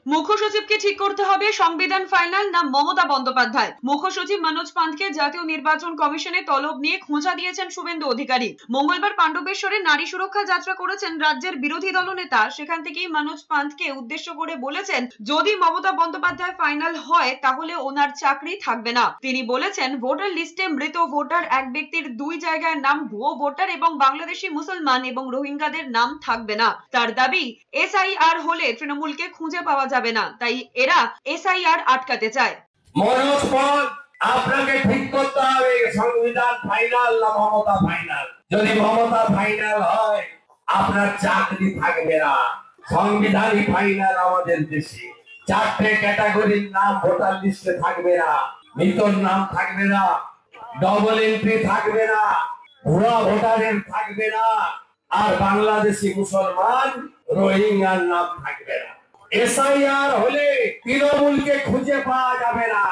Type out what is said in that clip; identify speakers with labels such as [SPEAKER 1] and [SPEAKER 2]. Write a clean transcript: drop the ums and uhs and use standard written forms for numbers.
[SPEAKER 1] মুখ্য সচিবকে ঠিক করতে হবে সংবিধান ফাইনাল না মমতা বন্দ্যোপাধ্যায়। মুখ্য সচিব মনোজ পান্থকে জাতীয় নির্বাচন কমিশনে তলব নিয়ে খোঁচা দিয়েছেন শুভেন্দু অধিকারী। মঙ্গলবার পাণ্ডবেশ্বরে নারী সুরক্ষা যাত্রা করেছেন রাজ্যের বিরোধী দলনেতা। সেখান থেকেই মনোজ পান্থকে উদ্দেশ্য করে বলেছেন, যদি মমতা বন্দ্যোপাধ্যায় ফাইনাল হয় তাহলে ওনার চাকরি থাকবে না। তিনি বলেছেন, ভোটার লিস্টে মৃত ভোটার এক ব্যক্তির দুই জায়গায় নাম ভুয়ো ভোটার এবং বাংলাদেশি মুসলমান এবং রোহিঙ্গাদের নাম থাকবে না। তার দাবি, এসআইআর হলে তৃণমূলকে খুঁজে পাওয়া যাবে না, তাই এরা এসআইআর আটকাতে চায়।
[SPEAKER 2] মনোজ পান্থ, আপনাকে ঠিক করতে হবে সংবিধান ফাইনাল না মমতা ফাইনাল। যদি মমতা ফাইনাল হয় আপনার চাকরি থাকবে না। সংবিধানই ফাইনাল আমাদের দেশে। চারটে ক্যাটাগরির নাম ভোটার লিস্টে থাকবে না, মৃতর নাম থাকবে না, ডবল এন্ট্রি থাকবে না, ভুয়া ভোটারের থাকবে না, আর বাংলাদেশি মুসলমান রোহিঙ্গার নাম থাকবে না। এসআইআর হলে তৃণমূলকে খুঁজে পাওয়া যাবে না।